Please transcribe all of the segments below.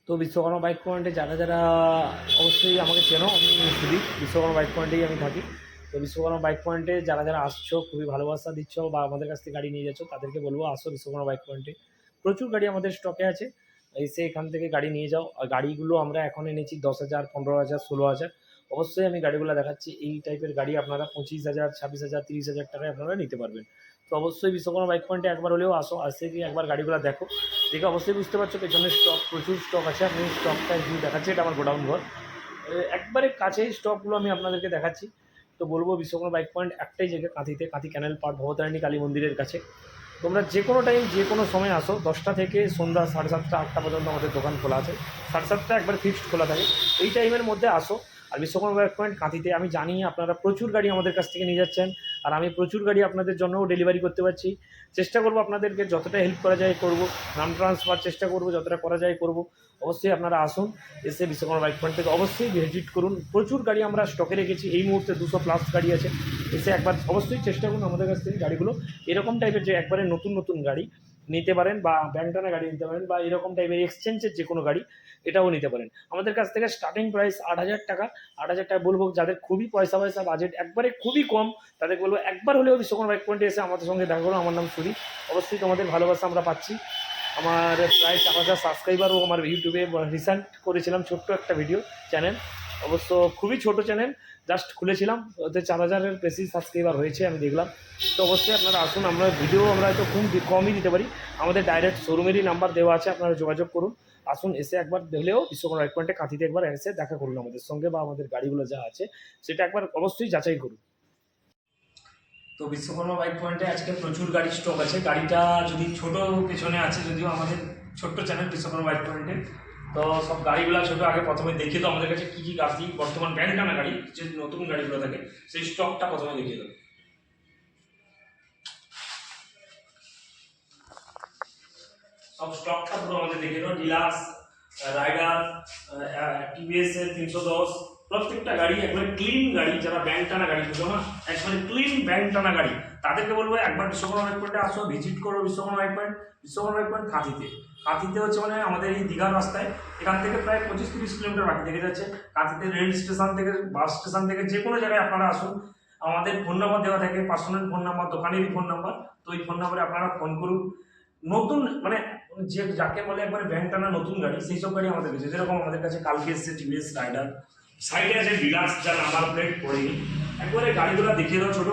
তো বিশ্বকর্মা বাইক পয়েন্টে যারা যারা অবশ্যই আমাকে চেনো, আমি সুদীপ, বিশ্বকর্মা বাইক পয়েন্টেই আমি থাকি। তো বিশ্বকর্মা বাইক পয়েন্টে যারা যারা আসছো, খুবই ভালোবাসা দিচ্ছ বা আমাদের কাছ থেকে গাড়ি নিয়ে যাচ্ছ, তাদেরকে বলবো আসো বিশ্বকর্মা বাইক পয়েন্টে। প্রচুর গাড়ি আমাদের স্টকে আছে, এসে এখান থেকে গাড়ি নিয়ে যাও। আর গাড়িগুলো আমরা এখন এনেছি 10,000, 15,000, 16,000। অবশ্যই আমি গাড়িগুলো দেখাচ্ছি। এই টাইপের গাড়ি আপনারা 25,000, 26,000, 30,000 টাকায় আপনারা নিতে পারবেন। তো অবশ্যই বিশ্বকর্মা বাইক পয়েন্টে একবার হলেও আসো, আসে গিয়ে একবার গাড়িগুলো দেখো। দেখে অবশ্যই বুঝতে পারছো পেছনের স্টক, প্রচুর স্টক আছে। আপনি স্টকটা যদি দেখাচ্ছি, এটা আমার গোডাউন ঘর, একবারে কাছেই স্টকগুলো আমি আপনাদেরকে দেখাচ্ছি। তো বলবো বিশ্বকর্মা বাইক পয়েন্ট একটাই জায়গা, কাঁথিতে, কাঁথি ক্যানেল পার্ক, ভবতারিণী কালী মন্দিরের কাছে। তোমরা যে কোনো টাইম যে কোনো সময় আসো, 10টা থেকে সন্ধ্যা 7:30, 8টা পর্যন্ত আমাদের দোকান খোলা আছে। 7:30 একবার ফিক্সড খোলা থাকে, এই টাইমের মধ্যে আসো। আর বিশ্বকর্মা বাইক পয়েন্ট কাঁথিতে, আমি জানি আপনারা প্রচুর গাড়ি আমাদের কাছ থেকে নিয়ে যাচ্ছেন, আর আমি প্রচুর গাড়ি আপনাদের জন্যও ডেলিভারি করতে পারছি। চেষ্টা করবো আপনাদেরকে যতটা হেল্প করা যায় করব, নাম ট্রান্সফার চেষ্টা করবো, যতটা করা যায় করব। অবশ্যই আপনারা আসুন, এসে বিশ্বকর্মা বাইক পয়েন্ট থেকে অবশ্যই ভিজিট করুন। প্রচুর গাড়ি আমরা স্টকে রেখেছি, এই মুহূর্তে 200+ গাড়ি আছে। এসে একবার অবশ্যই চেষ্টা করুন আমাদের কাছ থেকে গাড়িগুলো এরকম টাইপের, যে একবারে নতুন নতুন গাড়ি নিতে পারেন, বা ব্যাংক টানা গাড়ি নিতে পারেন, বা এরকম টাইপের এক্সচেঞ্জের যে কোনো গাড়ি, এটাও নিতে পারেন। আমাদের কাছ থেকে স্টার্টিং প্রাইস 8,000 টাকা। 8,000 টাকা বলবো যাদের খুবই পয়সা বাজেট একবারে খুবই কম, তাদেরকে বলবো একবার হলেও বিশ্বকর্মা বাইক পয়েন্টে এসে আমাদের সঙ্গে দেখা করো। আমার নাম সুদীপ। অবশ্যই তোমাদের ভালোবাসা আমরা পাচ্ছি। আমার প্রায় 4,000 সাবস্ক্রাইবারও আমার ইউটিউবে রিসেন্ট করেছিলাম ছোট্ট একটা ভিডিও চ্যানেল, অবশ্য খুবই ছোট চ্যানেল, জাস্ট খুলেছিলাম, ওতে 4,000-এর বেশি সাবস্ক্রাইবার হয়েছে আমি দেখলাম। তো অবশ্যই আপনারা আসুন, আমরা ভিডিও আমরা হয়তো খুব কমই দিতে পারি, আমাদের ডাইরেক্ট শোরুমেরই নাম্বার দেওয়া আছে, আপনারা যোগাযোগ করুন। আসুন, এসে একবার দেখলেও বিশ্বকর্মা বাইক পয়েন্টে কাঁথিতে একবার এসে দেখা করুন আমাদের সঙ্গে, বা আমাদের গাড়িগুলো যা আছে সেটা একবার অবশ্যই যাচাই করুন। তো বিশ্বকর্মা বাইক পয়েন্টে আজকে প্রচুর গাড়ি স্টক আছে। গাড়িটা যদি ছোট পেছনে আছে, যদিও আমাদের ছোট্ট চ্যানেল বিশ্বকর্মা বাইক পয়েন্টে, তো সব গাড়িগুলো ছোটো। আগে প্রথমে দেখিয়ে তো আমাদের কাছে কী কী গাড়ি বর্তমান ব্যাংক টানা গাড়ি, যে নতুন গাড়িগুলো থাকে, সেই স্টকটা প্রথমে দেখিয়ে দেবো। সব স্টকটা পুরো আমাদের দেখিয়ে দেবো। ডিলাক্স, রাইডার, টিভিএস এর 310, প্রত্যেকটা গাড়ি একবারে ক্লিন গাড়ি। যারা ব্যাংক টানা গাড়ি বুঝো না, একবারে ক্লিন ব্যাংক টানা গাড়ি, তাদেরকে বলবো একবার বিশ্বকর্মা বাইক পয়েন্টে আসো, ভিজিট করো Vishwakarma bike point. Vishwakarma bike point কাঁথিতে। কাঁথিতে হচ্ছে মানে আমাদের এই দীঘার রাস্তায়, এখান থেকে প্রায় 25-30 কিলোমিটার বাকি থেকে যাচ্ছে। কাঁথিতে রেল স্টেশন থেকে, বাস স্টেশন থেকে যে কোনো জায়গায় আপনারা আসুন। আমাদের ফোন নাম্বার দেওয়া থাকে, পার্সোনাল ফোন নাম্বার, দোকানেরই ফোন নাম্বার। তো ওই ফোন নাম্বারে আপনারা ফোন করুন। নতুন মানে যে যাকে বলে একবারে ব্যাংক টানা নতুন গাড়ি, সেই সব গাড়ি আমাদের কাছে, যেরকম আমাদের কাছে কালকে এসছে টিভিএস রাইডার, সাইডে আছে ডিলাক্স, যার নাম্বার প্লেট পড়েনি। একবারে গাড়িগুলো দেখিয়ে দাও ছোট।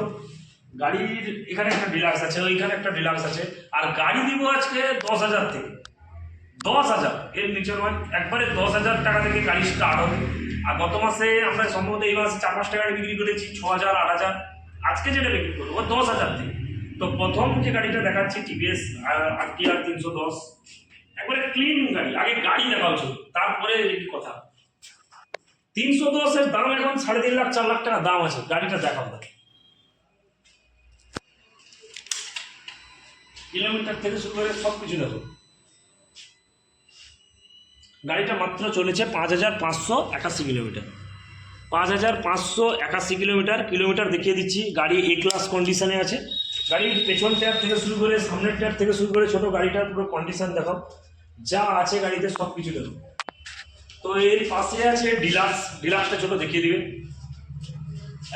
গাড়ির এখানে একটা ডিলাক্স আছে, ওইখানে একটা ডিলাক্স আছে। আর গাড়ি দিব আজকে 10,000 থেকে, 10,000 এর নিচে নয়। একবারে 10,000 টাকা থেকে গাড়ি স্টার্ট হবে। আর গত মাসে আমরা সম্ভবত এই মাসে 4-5টা গাড়ি বিক্রি করেছি 6,000, 8,000। আজকে যেটা বিক্রি করবো 10,000 থেকে। তো প্রথম যে গাড়িটা দেখাচ্ছি টিভিএস RTR 310, একবারে ক্লিন গাড়ি। আগে গাড়ি দেখা উচিত, তারপরে কথা। 310-এর দাম এখন 3.5 লাখ, 4 লাখ টাকা দাম আছে। গাড়িটা দেখাও, কিলোমিটার থেকে শুরু করে সব কিছু দেখো। গাড়িটা মাত্র চলেছে 5,581 কিলোমিটার। 5,581 কিলোমিটার। কিলোমিটার দেখিয়ে দিচ্ছি। গাড়ি এ ক্লাস কন্ডিশনে আছে। গাড়ির পেছন টায়ার থেকে শুরু করে, সামনের টায়ার থেকে শুরু করে, ছোটো গাড়িটার পুরো কন্ডিশন দেখো, যা আছে গাড়িতে সব কিছু দেখো। তো এর পাশে আছে ডিলাক্স। ডিলাক্সটা ছোটো দেখিয়ে দিবে,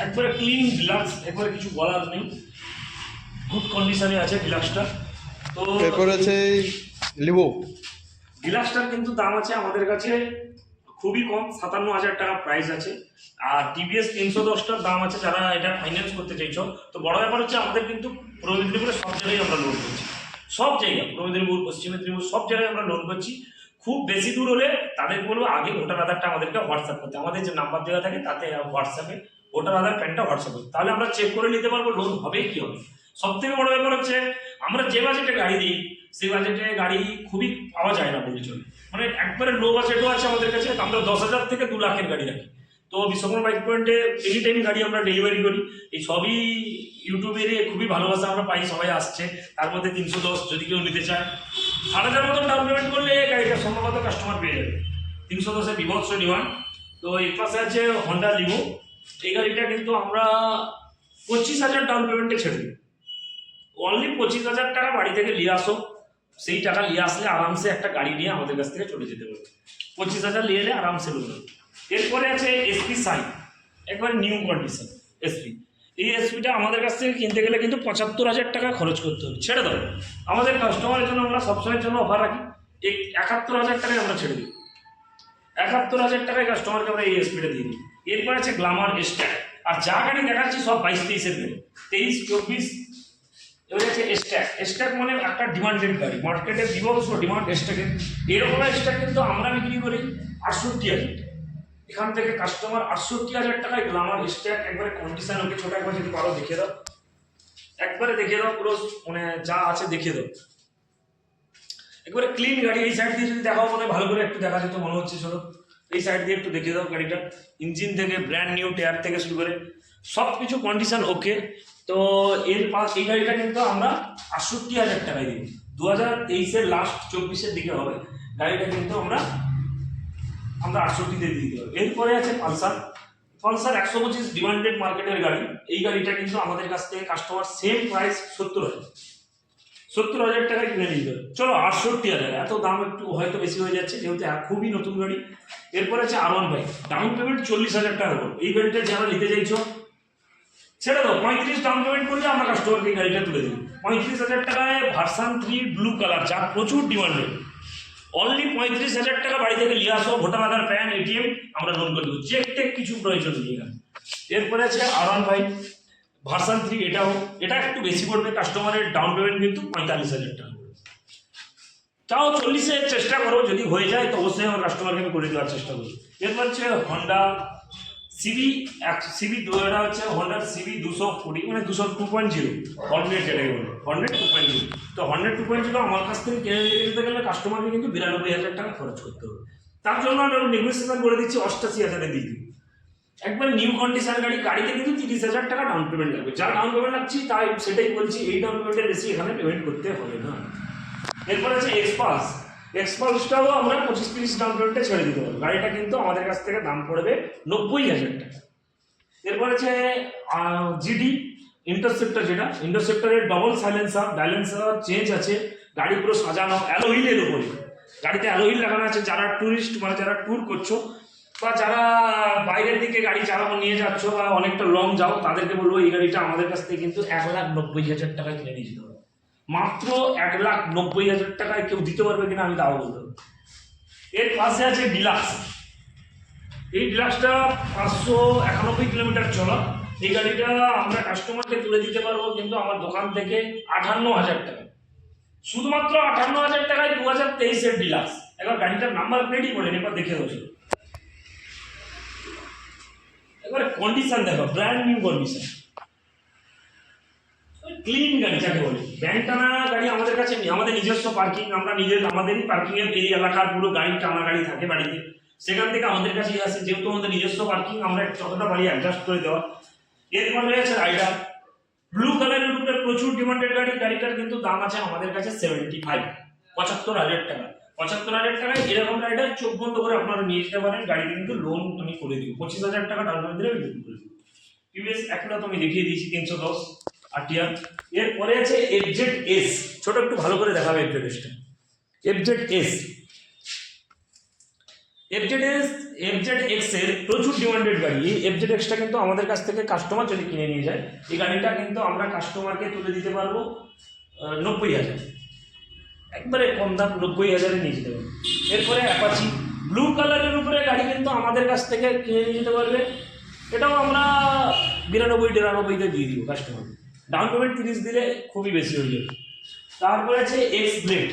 একবারে ক্লিন ডিলাক্স, একবারে কিছু বলার নেই, গুড কন্ডিশনে আছে ডিলাক্সটা। তো এরপর আছে লিভো। ডিলাক্সটার কিন্তু দাম আছে আমাদের কাছে খুবই কম, 57,000 টাকা প্রাইস আছে। আর টিভিএস 310টার দাম আছে, যারা এটা ফাইন্যান্স করতে চাইছো। তো বড় ব্যাপার হচ্ছে আমাদের কিন্তু পূর্ব মেদিনীপুরে সব জায়গায় আমরা লোন করছি, সব জায়গায়, পূর্ব মেদিনীপুর, পশ্চিম মেদিনীপুর, সব জায়গায় আমরা লোন করছি। খুব বেশি দূর হলে তাদের বলবো আগে ভোটার আধারটা আমাদেরকে হোয়াটসঅ্যাপ করতে। আমাদের যে নাম্বার দেওয়া থাকে তাতে হোয়াটসঅ্যাপে ভোটার আধার প্যানটা হোয়াটসঅ্যাপ করতে, তাহলে আমরা চেক করে নিতে পারবো লোন হবে কি হবে। সব থেকে বড় ব্যাপার হচ্ছে আমরা যে বাজেটে গাড়ি দিই, সেই বাজেটে গাড়ি খুবই পাওয়া যায় না বলে চলে। মানে একবারে লো বাজেটও আছে আমাদের কাছে। আমরা 10,000 থেকে 2 লাখের গাড়ি রাখি। তো বিশ্বকর্মা বাইক পয়েন্টে এনি টাইম গাড়ি আমরা ডেলিভারি করি। এই সবই ইউটিউবের খুবই ভালোবাসা আমরা পাই, সবাই আসছে। তার মধ্যে 310 যদি কেউ নিতে চায়, 8,000 মতন ডাউন পেমেন্ট করলে গাড়িটা সম্ভবত কাস্টমার পেয়ে যাবে। 310-এর বিভৎস ডিমান্ড। তো এর পাশে আছে হন্ডা লিভো। এই গাড়িটা কিন্তু আমরা 25,000 ডাউন পেমেন্টে ছেড়ে দিই। অনলি 25,000 টাকা বাড়ি থেকে নিয়ে আসো, সেই টাকা নিয়ে আসলে আরামসে একটা গাড়ি নিয়ে আমাদের কাছ থেকে চলে যেতে পারবে। 25,000 নিয়ে এলে আরামসে লোন হবে। এরপরে আছে এসপি সাইন, একবার নিউ কন্ডিশন এসপি। এই এসপিটা আমাদের কাছ থেকে কিনতে গেলে কিন্তু 75,000 টাকা খরচ করতে হবে। ছেড়ে দাও, আমাদের কাস্টমারের জন্য আমরা সবসময়ের জন্য অফার রাখি 71,000 টাকায় আমরা ছেড়ে দিই। 71,000 টাকায় কাস্টমারকে আমরা এই এসপিটা দিয়ে দিই। এরপর আছে গ্ল্যামার স্ট্যাক, আর যা গাড়ি দেখাচ্ছি সব 22-23-এর গাড়ি, 23-24। এবার আছে স্ট্যাক। স্ট্যাক মানে একটা ডিমান্ডেড গাড়ি, মার্কেটে বিভৎস ডিমান্ড স্ট্যাকের। এরকম স্ট্যাক কিন্তু আমরা বিক্রি করি 68,000। এখান থেকে কাস্টমার 68,000 টাকায় গ্ল্যামার স্ট্যাক, একবারে কন্ডিশন ওকে। ছোট একবার যদি পারো দেখিয়ে দাও, একবারে দেখিয়ে দাও, পুরো মানে যা আছে দেখিয়ে দাও, একবারে ক্লিন গাড়ি। এই সাইড দিয়ে যদি দেখাও মানে ভালো করে একটু দেখা যেত মনে হচ্ছে। চলো এই সাইড দিয়ে একটু দেখিয়ে দাও গাড়িটা, ইঞ্জিন থেকে ব্র্যান্ড নিউ টায়ার থেকে শুরু করে সব কিছু কন্ডিশন ওকে। তো এই গাড়িটা কিন্তু আমরা 68,000 টাকায় দিই। 2023-এর লাস্ট 24-এর দিকে হবে গাড়িটা, কিন্তু আমরা 68-তে দিয়ে দিতে হবে। এরপরে আছে পালসার। পালসার 125 ডিমান্ডেড মার্কেটের গাড়ি। এই গাড়িটা কিন্তু আমাদের কাছ থেকে কাস্টমার সেম প্রাইস 70,000 টাকায় কিনে নিতে হবে। চলো 68,000, এত দাম একটু হয়তো বেশি হয়ে যাচ্ছে যেহেতু খুবই নতুন গাড়ি। এরপরে আছে R1 বাইক, ডাউন পেমেন্ট 40,000 টাকা করবো। এই গাড়িটা যারা নিতে চাইছো ছেড়ে দাও, 35 ডাউন পেমেন্ট করলে আমরা কাস্টমারকে গাড়িটা তুলে দিই। 35,000 টাকায় ভার্সন 3 ব্লু কালার, যা প্রচুর ডিমান্ডেড। অনলি 35,000 টাকা বাড়ি থেকে নিয়ে আসো, ভোটার আধার, প্যান, এটিএম, আমরা লোন করে দেবো। চেক টেক কিছু প্রয়োজন নেই এখানে। এরপরে আছে R1 বাইক ভার্সন 3, এটা একটু বেশি পড়বে। কাস্টমারের ডাউন পেমেন্ট কিন্তু 45,000 টাকা পড়বে। তাও 40-এর চেষ্টা করো, যদি হয়ে যায় তো অবশ্যই আমার কাস্টমারকে আমি করে দেওয়ার চেষ্টা করি। এরপর হচ্ছে হন্ডা সিবি, এটা হচ্ছে হন্ডা সিবি 240, মানে 202.0 হর্নেট, যেটাকে বলে হর্নেট 2.0। তো হর্নেট 2.0 আমার কাছ থেকে কিনে নিতে গেলে কাস্টমারকে কিন্তু 92,000 টাকা খরচ করতে হবে। তার জন্য আমরা নেগোসিয়েশন করে দিচ্ছি 88,000-এ দিয়ে দিই। একবার নিউ কন্ডিশন গাড়িতে কিন্তু 30,000 টাকা ডাউন পেমেন্ট লাগবে। যা ডাউন পেমেন্ট লাগছে তাই সেটাই বলছি, এই ডাউন পেমেন্টের বেশি এখানে পেমেন্ট করতে হবে না। এরপর আছে এক্সপালসটাও আমরা 25-30 ডাউন পেমেন্টে ছেড়ে দিতে পারবো। গাড়িটা কিন্তু আমাদের কাছ থেকে দাম পড়বে 90,000 টাকা। এরপর আছে জিডি ইন্টারসেপ্টর, যেটা ইন্টারসেপ্টরের ডবল সাইলেন্সার চেঞ্জ আছে। গাড়ি পুরো সাজানো অ্যালোহিলের উপরে, গাড়িতে অ্যালোহিল লাগানো আছে। যারা ট্যুরিস্ট মানে যারা ট্যুর করছো বা যারা বাইরের দিকে গাড়ি চালানো নিয়ে যাচ্ছ বা অনেকটা লং যাও, তাদেরকে বলবো এই গাড়িটা আমাদের কাছ থেকে কিন্তু 1,90,000 টাকায় কিনে নিয়ে যেতে হবে। মাত্র 1,90,000 টাকায় কেউ দিতে পারবে কিনা আমি তাও বলতে পারবো। এর পাশে আছে ডিলাক্স। এই ডিলাক্সটা 591 কিলোমিটার চলা। এই গাড়িটা আমরা কাস্টমারকে তুলে দিতে পারবো কিন্তু আমার দোকান থেকে 58,000 টাকা, শুধুমাত্র 58,000 টাকায় 2023-এর ডিলাক্স। এবার গাড়িটার নাম্বার প্লেটই পড়েনি, এবার দেখে দেবো। এবারে কন্ডিশন দেখো, ব্র্যান্ড নিউ কন্ডিশন, ক্লিন গাড়ি যাকে বলে। ব্যাংক টানা গাড়ি আমাদের কাছে নেই, আমাদের নিজস্ব পার্কিং, আমরা আমাদেরই পার্কিং এর এই এলাকার পুরো গাড়ি টানা গাড়ি থাকে বাড়িতে, সেখান থেকে আমাদের কাছে আসে। যেহেতু আমাদের নিজস্ব পার্কিং, আমরা যতটা বাড়ি অ্যাডজাস্ট করে দেওয়া। এরপর রয়েছে রাইডার, ব্লু কালারের উপরে প্রচুর ডিমান্ডেড গাড়ি। গাড়িটার কিন্তু দাম আছে আমাদের কাছে 75,000 টাকা। 75,000 টাকায় এরকম রাইডার চোখ বন্ধ করে আপনারা নিয়ে যেতে পারেন। গাড়িতে কিন্তু লোন আমি করে দিব, 25,000 টাকা ডাউন পেমেন্ট দিলে আমি লোন করে দিব। টিভিএস একটা তো আমি দেখিয়ে দিয়েছি 310 RTR। এরপরে আছে FZS, ছোট একটু ভালো করে দেখাবে FZS-টা। FZX এর প্রচুর ডিমান্ডেড গাড়ি। এই FZX-টা কিন্তু আমাদের কাছ থেকে কাস্টমার যদি কিনে নিয়ে যায়, এই গাড়িটা কিন্তু আমরা কাস্টমারকে তুলে দিতে পারবো 90,000, একবারে কম দাম 90,000-এ নিয়ে যেতে পারবো। এরপরে অ্যাপাচি ব্লু কালারের উপরে গাড়ি কিন্তু আমাদের কাছ থেকে কিনে নিয়ে যেতে পারবে। এটাও আমরা 92-93-তে দিয়ে দিব কাস্টমার। ডাউন পেমেন্ট 30 দিলে খুবই বেশি হয়ে যাবে। তারপরে আছে এক্স ব্লেড,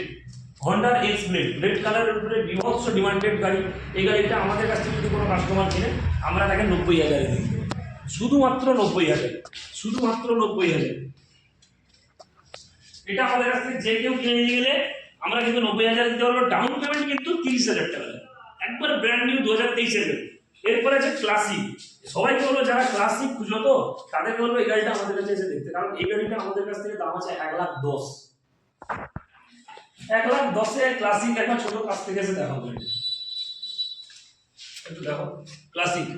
হন্ডার এক্স ব্লেড, রেড কালারের উপরে বিভৎস ডিমান্ডেড গাড়ি। এই গাড়িটা আমাদের কাছ থেকে যদি কোনো কাস্টমার কিনে, আমরা তাকে 90,000-এ দিয়ে দেবো, শুধুমাত্র 90,000, শুধুমাত্র 90,000। এটা আমাদের কাছ থেকে যে কেউ কিনে নিয়ে গেলে আমরা কিন্তু 90,000 দিতে পারবো। ডাউন পেমেন্ট কিন্তু 30,000 টাকা, একবার ব্র্যান্ড নিউ 2023-এর গাড়ি। এরপরে আছে ক্লাসিক, সবাইকে বলবো যারা ক্লাসিক খুঁজো তো তাদেরকে বলবো এই গাড়িটা আমাদের কাছে এসে দেখতে, কারণ এই গাড়িটা আমাদের কাছ থেকে দাম আছে 1,10,000। 1,10,000-এ ক্লাসিক একটা ছোট কাছ থেকে এসে দেখো, একটু দেখো ক্লাসিক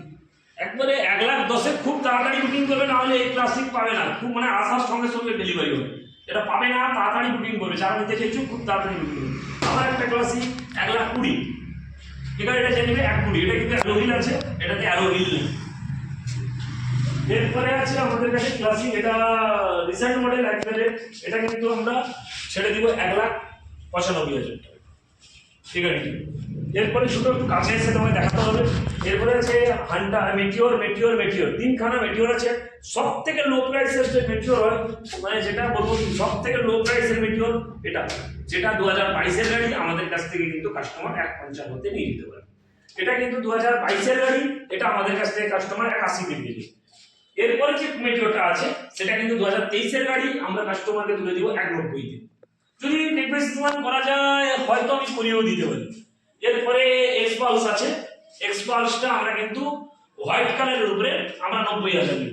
একবারে 1,10,000-এ খুব তাড়াতাড়ি বুকিং করবে, না হলে এই ক্লাসিক পাবে না। খুব মানে আসার সঙ্গে সঙ্গে ডেলিভারি হবে। এটা পাবে না, তাড়াতাড়ি বুকিং করবে, যারা নিতে চাইছো খুব তাড়াতাড়ি বুকিং করবে। আবার একটা ক্লাসিক 1,20,000, এটা যে নেবে 1,20,000, এটা কিন্তু অ্যালোহিল আছে, এটাতে অ্যালোহিল নেই। এরপরে আছে আমাদের কাছে ক্লাসিক, এটা রিসেন্ট মডেল একবারে, এটা কিন্তু আমরা ছেড়ে দিব 1,95,000 টাকা, ঠিক আছে। এরপরে ছোট একটু কাছে এসে তোমায় দেখাতে হবে। এরপরে আছে হান্টা মেটিওর, তিনখানা মেটিওর আছে। সব থেকে লো প্রাইসের যে মেটিওর হয়, মানে যেটা বলবো সব থেকে লো প্রাইসের মেটিওর এটা, যেটা 2022-এর গাড়ি, আমাদের কাছ থেকে কিন্তু কাস্টমার 1,55,000 নিয়ে নিতে পারে। এটা কিন্তু 2022-এর গাড়ি, এটা আমাদের কাছ থেকে কাস্টমার 1,80,000 নিয়ে নিবে। এরপরে যে মেটিওরটা আছে সেটা কিন্তু 2023-এর গাড়ি, আমরা কাস্টমারকে তুলে দিব 1,90,000 দিয়ে। যদি নেগোসিয়েশন করা যায় হয়তো আমি করিয়েও দিতে পারি। এরপরে এক্সপালস আছে, এক্সপালসটা আমরা কিন্তু হোয়াইট কালারের উপরে আমরা 90,000 নিই।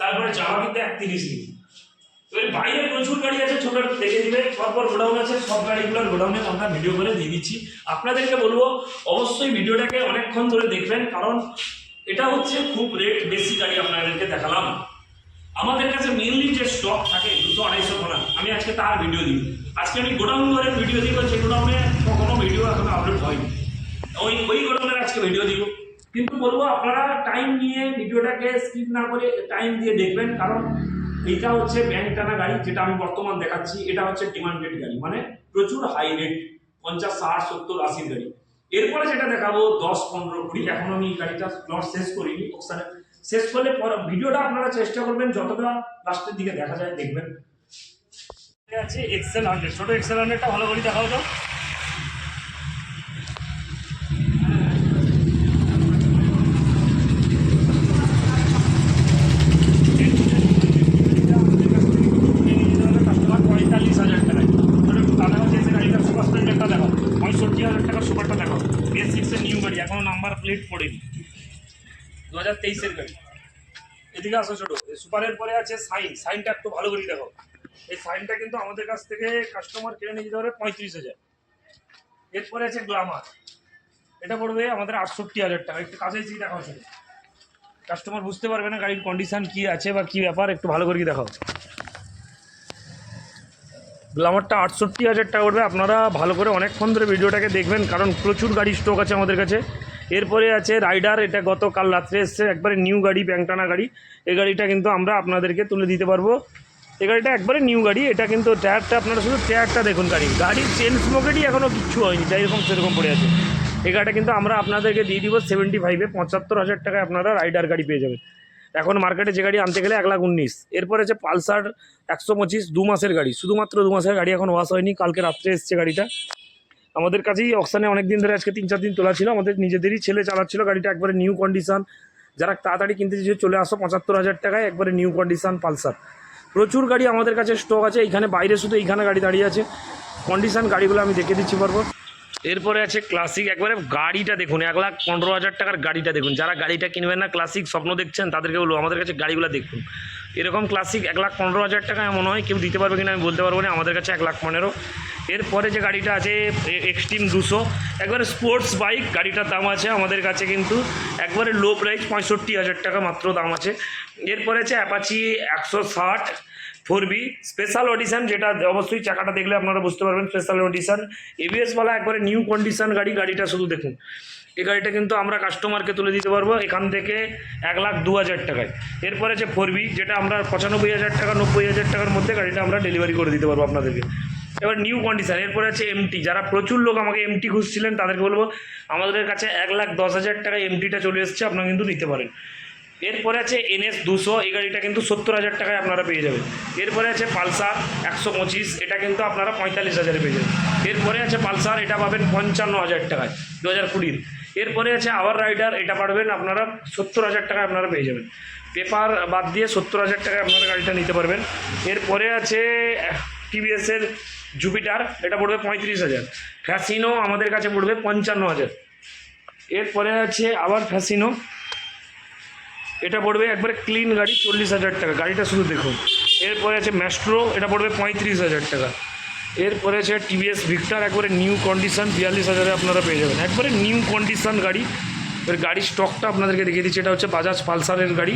তারপরে জামা কিন্তু 31 নিই। এর বাইরে প্রচুর গাড়ি আছে, ছোট দেখে দিবে, পরপর গোডাউন আছে, সব গাড়িগুলোর গোডাউনে আমরা ভিডিও করে দিয়ে দিচ্ছি। আপনাদেরকে বলবো অবশ্যই ভিডিওটাকে অনেকক্ষণ ধরে দেখবেন, কারণ এটা হচ্ছে খুব রেট বেশি গাড়ি আপনাদেরকে দেখালাম। আমাদের কাছে মেইনলি যে স্টক থাকে 200-250 খানা, আমি আজকে তার ভিডিও দিব। আজকে আমি গোডাউন ঘরের ভিডিও দিব, যে গোডাউনে কোনো ভিডিও এখন আপলোড হয়নি, ওই গোডাউনের আজকে ভিডিও দিব। কিন্তু বলবো আপনারা টাইম নিয়ে ভিডিওটাকে স্কিপ না করে টাইম দিয়ে দেখবেন, কারণ এইটা হচ্ছে ব্যাংক টানা গাড়ি, যেটা আমি বর্তমান দেখাচ্ছি। এটা হচ্ছে ডিমান্ডেড গাড়ি, মানে প্রচুর হাই রেট, 50, 60, 70, 80 গাড়ি। এরপরে যেটা দেখাবো 10, 15, 20, এখন আমি গাড়িটা প্লট শেষ করিনি, ওখানে শেষ করলে ভিডিওটা আপনারা চেষ্টা করবেন যতটা লাস্টের দিকে দেখা যায় দেখবেন। আছে এক্সেল 100, ছোট এক্সেল 100টা ভালো করে দেখাও তো। কাস্টমার 45,000 টাকায়, ছোট একটু দাদা হচ্ছে গাড়িটা সুপার স্প্লেন্ডারটা দেখো, 65,000 টাকার সুপারটা দেখো, S6-এর নিউ গাড়ি, এখনো নাম্বার প্লেট পড়েনি, 2023-এর গাড়ি। এদিকে আসো ছোট। সুপারের পরে আছে সাইনটা একটু ভালো করে দেখো। এই সাইনটা কিন্তু আমাদের কাছ থেকে কাস্টমার কিনে নিয়ে যেতে পারে 35,000। এরপরে আছে গ্লামার, এটা পড়বে আমাদের 68,000 টাকা। একটু কাছে এসে দেখাও ছোট, কাস্টমার বুঝতে পারবে না গাড়ির কন্ডিশন কি আছে বা কি ব্যাপার, একটু ভালো করে দেখাও। গ্লামারটা 68,000 টাকা পড়বে। আপনারা ভালো করে অনেকক্ষণ ধরে ভিডিওটাকে দেখবেন, কারণ প্রচুর গাড়ি স্টক আছে আমাদের কাছে। এরপরে আছে রাইডার, এটা গতকাল রাত্রে এসছে, একবারে নিউ গাড়ি, ব্যাংটানা গাড়ি। এই গাড়িটা কিন্তু আমরা আপনাদেরকে তুলে দিতে পারবো। এই গাড়িটা একবারে নিউ গাড়ি, এটা কিন্তু টায়ারটা আপনারা শুধু টায়ারটা দেখুন, গাড়ির চেন স্মোকেটই এখনও কিচ্ছু হয়নি, যাই রকম সেরকম পড়ে আছে। এই গাড়িটা কিন্তু আমরা আপনাদেরকে দিয়ে দিব 75-এ, 75,000 টাকায় আপনারা রাইডার গাড়ি পেয়ে যাবেন। এখন মার্কেটে যে গাড়ি আনতে গেলে 1,19,000। এরপরে আছে পালসার 125, 2 মাসের গাড়ি, শুধুমাত্র 2 মাসের গাড়ি, এখন ওয়াশ হয়নি, কালকে রাত্রে এসছে গাড়িটা। আমাদের কাছেই অকশানে অনেক দিন ধরে, আজকে 3-4 দিন তোলা ছিল, আমাদের নিজেদেরই ছেলে চালাচ্ছিল গাড়িটা, একবারে নিউ কন্ডিশন। যারা তাড়াতাড়ি কিনতে যে চলে আসো, 75,000 টাকায় একবারে নিউ কন্ডিশন পালসার। প্রচুর গাড়ি আমাদের কাছে স্টক আছে, এইখানে বাইরে শুধু এইখানে গাড়ি দাঁড়িয়ে আছে, কন্ডিশন গাড়িগুলো আমি দেখে দিচ্ছি পারবো। এরপরে আছে ক্লাসিক, একবারে গাড়িটা দেখুন, 1,15,000 টাকার গাড়িটা দেখুন। যারা গাড়িটা কিনবেন না, ক্লাসিক স্বপ্ন দেখছেন, তাদেরকে বলবো আমাদের কাছে গাড়িগুলো দেখুন। এরকম ক্লাসিক 1,15,000 টাকা এমন হয়, কেউ দিতে পারবে কিনা আমি বলতে পারবো না, আমাদের কাছে 1,15,000। এরপরে যে গাড়িটা আছে এক্সট্রিম 200, একবারে স্পোর্টস বাইক, গাড়িটার দাম আছে আমাদের কাছে কিন্তু একবারে লো প্রাইস, 65,000 টাকা মাত্র দাম আছে। এরপরে আছে অ্যাপাচি 160 4B স্পেশাল অডিশন, যেটা অবশ্যই চাকাটা দেখলে আপনারা বুঝতে পারবেন স্পেশাল অডিশন, এবিএসওয়ালা, একবারে নিউ কন্ডিশন গাড়ি। গাড়িটা শুধু দেখুন, এই গাড়িটা কিন্তু আমরা কাস্টমারকে তুলে দিতে পারবো এখান থেকে 1,02,000 টাকায়। এরপরে আছে 4B, যেটা আমরা 95,000 টাকা, 90,000 টাকার মধ্যে গাড়িটা আমরা ডেলিভারি করে দিতে পারবো আপনাদেরকে, এবার নিউ কন্ডিশন। এরপরে আছে এমটি, যারা প্রচুর লোক আমাকে এমটি খুঁজছিলেন, তাদেরকে বলবো আমাদের কাছে 1,10,000 টাকায় এমটিটা চলে এসছে, আপনারা কিন্তু নিতে পারেন। এরপরে আছে NS 200, এই গাড়িটা কিন্তু 70,000 টাকায় আপনারা পেয়ে যাবেন। এরপরে আছে পালসার 125, এটা কিন্তু আপনারা 45,000-এ পেয়ে যাবেন। এরপরে আছে পালসার, এটা পাবেন 55,000 টাকায় 2020-র। এরপরে আছে আওয়ার রাইডার, এটা পাবেন আপনারা 70,000 টাকায় আপনারা পেয়ে যাবেন, পেপার বাদ দিয়ে 70,000 টাকায় আপনারা গাড়িটা নিতে পারবেন। এরপরে আছে টিভিএসের জুপিটার, এটা পড়বে 35,000। ফ্যাসিনো আমাদের কাছে পড়বে 55,000। এরপরে আছে আবার ফ্যাসিনো, এটা পড়বে একবারে ক্লিন গাড়ি 40,000 টাকা, গাড়িটা শুধু দেখুন। এরপরে আছে ম্যাস্ট্রো, এটা পড়বে 35,000 টাকা। এরপরে আছে টিভিএস ভিক্টর, একবারে নিউ কন্ডিশন 42,000-এ আপনারা পেয়ে যাবেন, একবারে নিউ কন্ডিশন গাড়ি। এর গাড়ির স্টকটা আপনাদেরকে দেখিয়ে দিচ্ছি। এটা হচ্ছে বাজাজ পালসারের গাড়ি,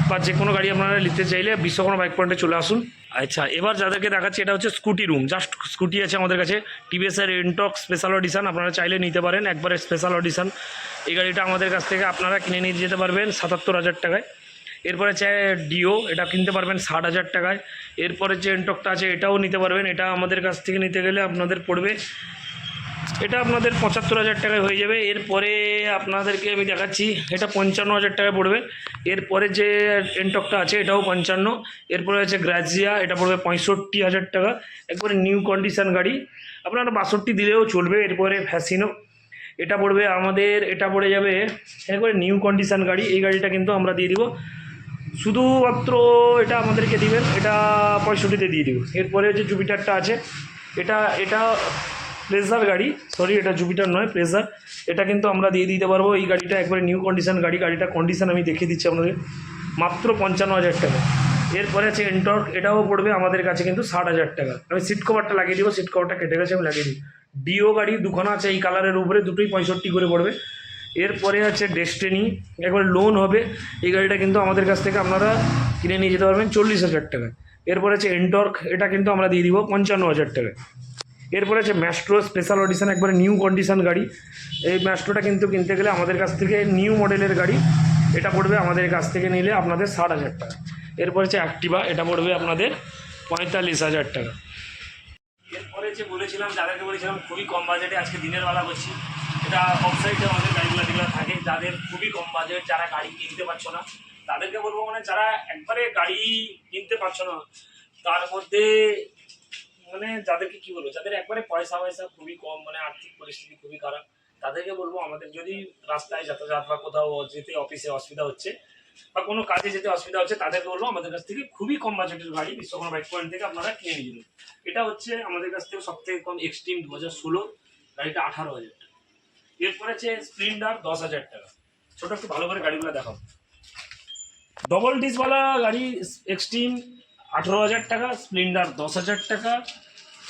বা যে কোনো গাড়ি আপনারা নিতে চাইলে বিশ্বকর্মা বাইক পয়েন্টে চলে আসুন। আচ্ছা, এবার যাদেরকে দেখাচ্ছি এটা হচ্ছে স্কুটি রুম। জাস্ট স্কুটি আছে আমাদের কাছে, টিভিএসের এন্টক স্পেশাল অডিশন, আপনারা চাইলে নিতে পারেন, একবারে স্পেশাল অডিশন। এই গাড়িটা আমাদের কাছ থেকে আপনারা কিনে নিয়ে যেতে পারবেন 77,000 টাকায়। এরপরে আছে ডিও, এটা কিনতে পারবেন 60,000 টাকায়। এরপরে যে এন্টকটা আছে এটাও নিতে পারবেন, এটা আমাদের কাছ থেকে নিতে গেলে আপনাদের পড়বে, এটা আপনাদের 75,000 টাকায় হয়ে যাবে। এরপরে আপনাদেরকে আমি দেখাচ্ছি, এটা 55,000 টাকায় পড়বে। এরপরে যে এন্টকটা আছে এটাও 55। এরপরে আছে গ্রাজিয়া, এটা পড়বে 65,000 টাকা, একবারে নিউ কন্ডিশন গাড়ি, আপনারা 62 দিলেও চলবে। এরপরে ফ্যাসিনো, এটা পড়বে আমাদের, এটা পড়ে যাবে একবারে নিউ কন্ডিশন গাড়ি। এই গাড়িটা কিন্তু আমরা দিয়ে দিব, শুধুমাত্র এটা আমাদেরকে দিবেন, এটা 65-তে দিয়ে দিব। এরপরে যে জুপিটারটা আছে, এটা প্লেজার গাড়ি, সরি এটা জুপিটার নয়, প্লেজার। এটা কিন্তু আমরা দিয়ে দিতে পারবো। এই গাড়িটা একবারে নিউ কন্ডিশন গাড়ি, গাড়িটা কন্ডিশন আমি দেখিয়ে দিচ্ছি আপনাদের, মাত্র 55,000 টাকা। এরপরে আছে এন্টর্ক, এটাও পড়বে আমাদের কাছে কিন্তু 60,000 টাকা। আমি সিট কভারটা লাগিয়ে দিব, সিট কভারটা কেটে গেছে, আমি লাগিয়ে দিই। ডিও গাড়ি দুখানা আছে এই কালারের উপরে, দুটোই 65 করে পড়বে। এরপরে আছে ডেস্টিনি, একবার লোন হবে। এই গাড়িটা কিন্তু আমাদের কাছ থেকে আপনারা কিনে নিয়ে যেতে পারবেন 40,000 টাকা। এরপরে আছে এন্টর্ক, এটা কিন্তু আমরা দিয়ে দিব 55,000 টাকা। এরপরে আছে ম্যাস্ট্রো স্পেশাল অডিশন, একবারে নিউ কন্ডিশন গাড়ি। এই ম্যাস্ট্রোটা কিন্তু কিনতে গেলে আমাদের কাছ থেকে নিউ মডেলের গাড়ি, এটা পড়বে আমাদের কাছ থেকে নিলে আপনাদের 60,000 টাকা। এরপরে আছে অ্যাক্টিভা, এটা পড়বে আপনাদের 45,000 টাকা। এরপরে যে বলেছিলাম, যাদেরকে বলেছিলাম খুবই কম বাজেটে, আজকে দিনের বেলা করছি, এটা অফসাইডে আমাদের গাড়িগুলো যেগুলো থাকে, যাদের খুবই কম বাজেট, যারা গাড়ি কিনতে পারছো না তাদেরকে বলবো, মানে যারা একবারে গাড়ি কিনতে পারছো না, তার মধ্যে মানে যাদেরকে কী বলবো, যাদের একবারে পয়সা খুবই কম, মানে আর্থিক পরিস্থিতি খুবই খারাপ, তাদেরকে বলবো আমাদের যদি রাস্তায় যাতায়াত বা কোথাও যেতে অফিসে অসুবিধা হচ্ছে বা কোনো কাজে যেতে অসুবিধা হচ্ছে, তাদেরকে বলবো আমাদের কাছ থেকে খুবই কম বাজেটের গাড়ি বিশ্বকর্মা বাইক পয়েন্ট থেকে আপনারা কিনে নিয়ে যাবেন। এটা হচ্ছে আমাদের কাছ থেকে সবথেকে কম এক্সট্রিম 2016, গাড়িটা 18,000 টাকা। এরপরে আছে স্প্লেন্ডার 10,000 টাকা। ছোটো একটু ভালো করে গাড়িগুলো দেখাবো। ডবল ডিসওয়ালা গাড়ি এক্সট্রিম 18,000 টাকা, স্প্লেন্ডার 10,000 টাকা।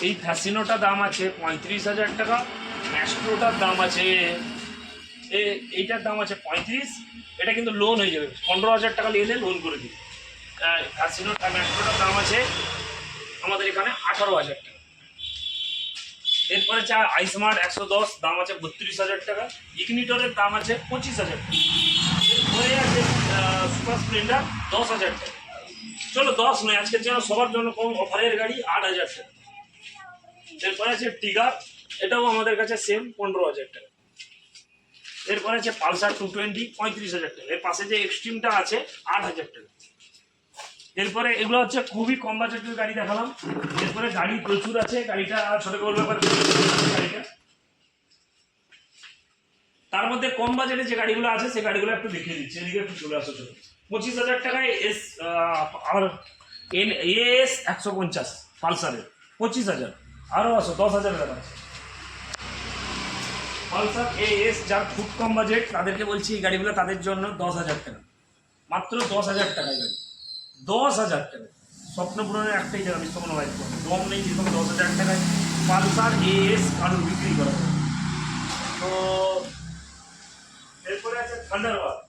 এই ফ্যাসিনোটা দাম আছে 35,000 টাকা। ম্যাস্ট্রোটার দাম আছে, এইটার দাম আছে 35। এটা কিন্তু লোন হয়ে যাবে, 15,000 টাকা নিয়ে লোন করে দিই। ফ্যাসিনোটা ম্যাস্ট্রোটার দাম আছে আমাদের এখানে 18,000 টাকা। এরপরে চা আইসমার্ট 110, দাম আছে 32,000 টাকা। ইগনিটরের দাম আছে 25,000 টাকা। এরপরে আছে সুপার স্প্লেন্ডার 10,000 টাকা। চলো 10 নয়, আজকের জন্য সবার জন্য কম অফারের গাড়ি 8,000 টাকা। এরপরে আছে টিগার, এটাও আমাদের কাছে সেম 15,000 টাকা। এরপরে আছে পালসার 220, 35,000 টাকা। এর পাশে যে এক্সট্রিমটা আছে 8,000 টাকা। এরপরে এগুলো হচ্ছে খুবই কম বাজেটের গাড়ি দেখালাম। এরপরে গাড়ি প্রচুর আছে, গাড়িটা ছোট করবো গাড়িটা। তার মধ্যে কম বাজেটে যে গাড়িগুলো আছে সেই গাড়িগুলো একটু দেখিয়ে দিচ্ছি, এদিকে একটু চলে আসো। 25,000 টাকায় আর এস 150 পালসারের 25,000। আরও আসো 10,000 টাকা আছে পালসার এস, যার খুব কম বাজেট তাদেরকে বলছি এই গাড়িগুলো তাদের জন্য 10,000 টাকা, মাত্র 10,000 টাকায় গাড়ি, 10,000 টাকা। স্বপ্ন পূরণের একটাই জায়গা বিশ্বকর্মা বাইক পয়েন্ট, কম নেই, যেরকম 10,000 টাকায় পালসার এস কারণ বিক্রি করা হবে। তো এরপরে আছে থান্ডারবার্ড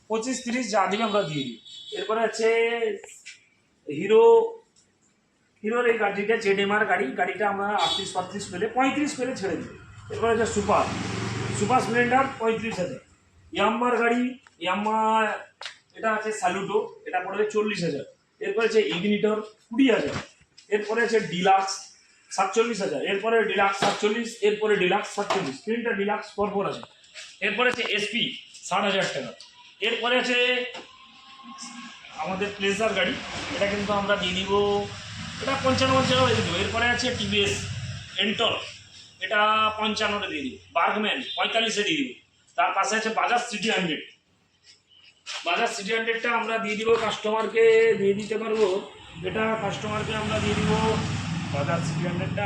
25-30, যা দিকে আমরা দিয়ে দিই। এরপরে আছে হিরোর এই গাড়িটা জেডএমআর গাড়ি, গাড়িটা আমরা 38-35 পেলে 35 পেলে ছেড়ে দিই। এরপরে আছে সুপার স্প্লেন্ডার 35,000। ইয়াম্মার গাড়ি, ইয়াম্মা এটা আছে স্যালুটো, এটা পড়বে 40,000। এরপরে আছে ইগনিটর 20,000। এরপরে আছে ডিলাক্স 47,000। এরপরে ডিলাক্স 47, এরপরে ডিলাক্স 47, তিনটা ডিলাক্স পরপর আছে। এরপরে আছে এসপি 60,000 টাকা। এরপরে আছে আমাদের প্লেজার গাড়ি, এটা কিন্তু আমরা দিয়ে দিব, এটা 55 হয়ে দেবো। এরপরে আছে টিভিএস এন্টর, এটা 55 দিয়ে দিব। বার্গম্যান 45 দিয়ে দিব। তার পাশে আছে বাজাজ সিটি 100, বাজাজ সিটি 100টা আমরা দিয়ে দিব, কাস্টমারকে দিয়ে দিতে পারবো। এটা কাস্টমারকে আমরা দিয়ে দিব বাজাজ সিটি 100টা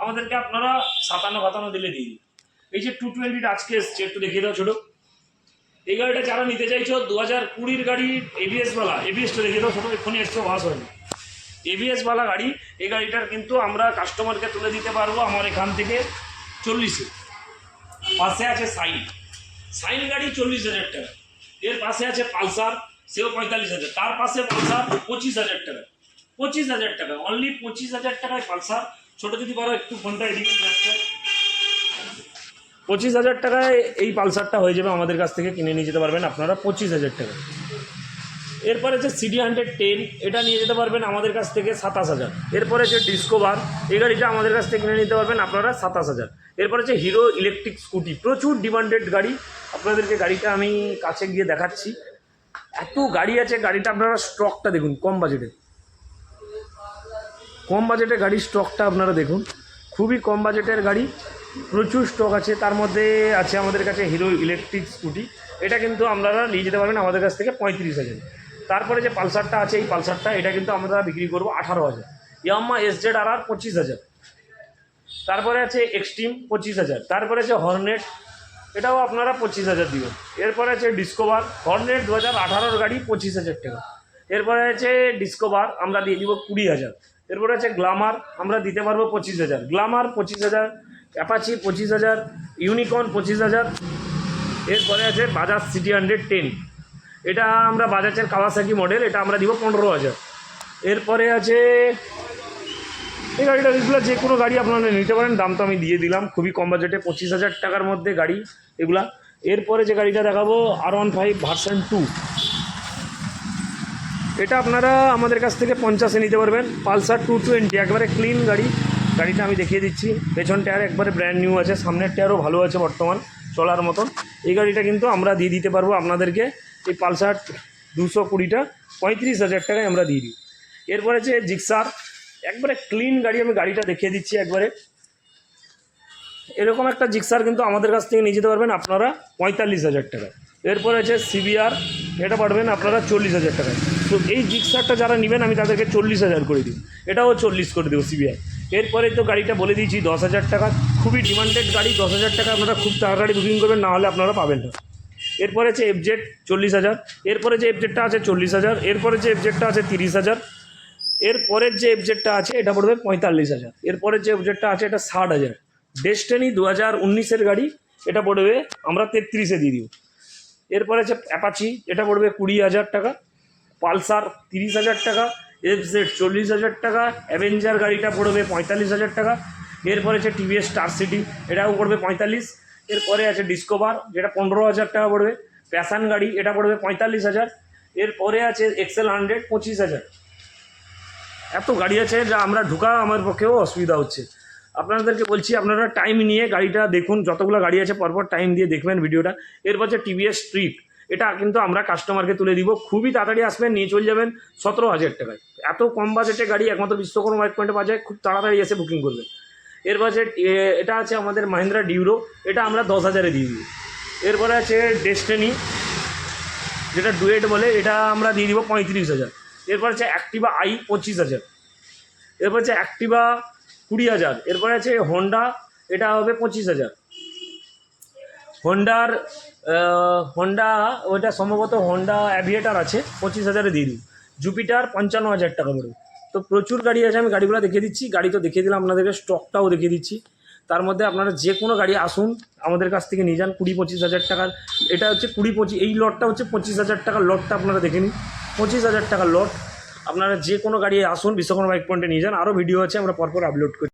আমাদেরকে আপনারা 57-58 দিলে দিয়ে দিই। এই যে 220 আজকে এসছে, একটু দেখিয়ে দাও ছোটো। এই গাড়িটা যারা নিতে চাইছো 2020 গাড়ি এবিএসওয়ালা, এবিএসটা দেখিয়ে দাও ছোটো, এক্ষুনি এসছে ওয়াশ হয়নি, এবিএসওয়ালা গাড়ি। এই গাড়িটার কিন্তু আমরা কাস্টমারকে তুলে দিতে পারবো আমার এখান থেকে 40-এ। পাশে আছে সাইন, সাইন গাড়ি 40,000 টাকা। এর পাশে আছে পালসার, সেও 45,000। তার পাশে পালসার 25,000 টাকা, 25,000 টাকা, অনলি 25,000 টাকায় পালসার। ছোট যদি পারো একটু ফোনটা এদিকে যাচ্ছে, 25,000 টাকায় এই পালসারটা হয়ে যাবে আমাদের কাছ থেকে, কিনে নিয়ে যেতে পারবেন আপনারা 25,000 টাকা। এরপরে হচ্ছে সিডি 110, এটা নিয়ে যেতে পারবেন আমাদের কাছ থেকে 27,000। এরপরে হচ্ছে ডিসকভার, এই গাড়িটা আমাদের কাছ থেকে কিনে নিতে পারবেন আপনারা 27,000। এরপরে হচ্ছে হিরো ইলেকট্রিক স্কুটি, প্রচুর ডিমান্ডেড গাড়ি। আপনাদেরকে গাড়িটা আমি কাছে গিয়ে দেখাচ্ছি, এত গাড়ি আছে। গাড়িটা আপনারা স্টকটা দেখুন, কম বাজেটে, কম বাজেটের গাড়ির স্টকটা আপনারা দেখুন, খুবই কম বাজেটের গাড়ি, প্রচুর স্টক আছে। তার মধ্যে আছে আমাদের কাছে হিরো ইলেকট্রিক স্কুটি, এটা কিন্তু আপনারা নিয়ে যেতে পারবেন আমাদের কাছ থেকে 35,000। তারপরে যে পালসারটা আছে, এই পালসারটা এটা কিন্তু আমরা বিক্রি করবো 18,000। Yamaha SZRR 25,000। তারপরে আছে এক্সট্রিম 25,000। তারপরে আছে হর্নেট, এটাও আপনারা 25,000 দিবেন। এরপরে আছে ডিসকভার, হর্নেট 2018 গাড়ি 25,000 টাকা। এরপরে আছে ডিসকভার আমরা দিয়ে দিব 20,000। এরপরে আছে গ্ল্যামার, আমরা দিতে পারবো 25,000, গ্ল্যামার 25,000, অ্যাপাচি 25,000, ইউনিকর্ন 25,000। এরপরে আছে বাজাজ সিটি 110, এটা আমরা বাজাজের কাওয়াসাকি মডেল, এটা আমরা দিব 15,000। এরপরে আছে এই গাড়িটা, এগুলো যে কোনো গাড়ি আপনারা নিতে পারেন, দাম তো আমি দিয়ে দিলাম খুবই কম বাজেটে, 25,000 টাকার মধ্যে গাড়ি এগুলা। এরপরে যে গাড়িটা দেখাবো R15 ভার্সন 2, এটা আপনারা আমাদের কাছ থেকে 50-এ নিতে পারবেন। পালসার 220, একবারে ক্লিন গাড়ি, গাড়িটা আমি দেখিয়ে দিচ্ছি। পেছন টায়ার একবারে ব্র্যান্ড নিউ আছে, সামনের টায়ারও ভালো আছে বর্তমান চলার মতন। এই গাড়িটা কিন্তু আমরা দিয়ে দিতে পারবো আপনাদেরকে, এই পালসার 220টা 35,000 টাকায় আমরা দিয়ে দিই। এরপরে আছে জিক্সার, একবারে ক্লিন গাড়ি, আমি গাড়িটা দেখিয়ে দিচ্ছি একবারে। এরকম একটা জিক্সার কিন্তু আমাদের কাছ থেকে নিয়ে যেতে পারবেন আপনারা 45,000 টাকায়। এরপরে আছে CBR, এটা পারবেন আপনারা 40,000 টাকায়। তো এই জিক্সারটা যারা নেবেন আমি তাদেরকে 40,000 করে দিই, এটাও 40 করে দেবো CBR। এরপরে তো গাড়িটা বলে দিয়েছি 10,000 টাকা, খুবই ডিমান্ডেড গাড়ি, 10,000 টাকা আপনারা খুব তাড়াতাড়ি বুকিং করবেন, না হলে আপনারা পাবেন না। এরপরে আছে FZ 40,000, এরপরে যে FZটা আছে 40,000, এরপরে যে FZটা আছে 30,000, এরপরের যে FZটা আছে এটা পড়বে 45,000, এরপরের যে FZটা আছে এটা 60,000। ডেস্টিনি 2019-এর গাড়ি, এটা পড়বে আমরা 33-এ দিয়ে দিব। এরপরে আছে অ্যাপাচি, এটা পড়বে 20,000 টাকা। পালসার 30,000 টাকা, FZ 40,000 টাকা, অ্যাভেঞ্জার গাড়িটা পড়বে 45,000 টাকা। এরপরে আছে TVS স্টার সিটি, এটাও পড়বে 45। এরপরে আছে ডিসকভার, যেটা 15,000 টাকা পড়বে। প্যাশান গাড়ি, এটা পড়বে 45,000। এরপরে আছে XL 100 25,000। এত গাড়ি আছে যা আমরা ঢোকা আমার পক্ষেও অসুবিধা হচ্ছে। আপনাদেরকে বলছি আপনারা টাইম নিয়ে গাড়িটা দেখুন, যতগুলো গাড়ি আছে পরপর টাইম দিয়ে দেখবেন ভিডিওটা। এরপর হচ্ছে TVS স্ট্রিট, এটা কিন্তু আমরা কাস্টমারকে তুলে দিব, খুবই তাড়াতাড়ি আসবেন, নিয়ে চলে যাবেন 17,000 টাকায়। এত কম বাজেটে গাড়ি একমাত্র বিশ্বকর্মা বাইক পয়েন্টে পাওয়া যায়, খুব তাড়াতাড়ি এসে বুকিং করবেন। এর বাজেট এটা আছে আমাদের মাহিন্দ্রা ডিউরো, এটা আমরা 10,000-এ দিয়ে দিই। এরপরে আছে ডেস্টিনি, যেটা ডুয়েট বলে, এটা আমরা দিয়ে দিব 35,000। এরপর আছে অ্যাক্টিভা i 25,000। এরপর আছে অ্যাক্টিভা 20,000। এরপরে আছে হোন্ডা, এটা হবে 25,000। হোন্ডা ওইটা সম্ভবত হোন্ডা অ্যাভিয়েটার আছে, 25,000-এ দিয়ে দিই। জুপিটার 55,000 টাকা পড়বে। তো প্রচুর গাড়ি আছে, আমি গাড়িগুলো দেখিয়ে দিচ্ছি, গাড়ি তো দেখিয়ে দিলাম আপনাদেরকে, স্টকটাও দেখিয়ে দিচ্ছি। তার মধ্যে আপনারা যে কোনো গাড়ি আসুন আমাদের কাছ থেকে নিয়ে যান 20-25,000 টাকার। এটা হচ্ছে 20-25, এই লটটা হচ্ছে 25,000 টাকার লটটা, আপনারা দেখে নিন 25,000 টাকার লট। আপনারা যে কোনো গাড়ি আসুন বিশ্বকর্মা বাইক পয়েন্টে নিয়ে যান, আরও ভিডিও আছে আমরা পরপর আপলোড করি।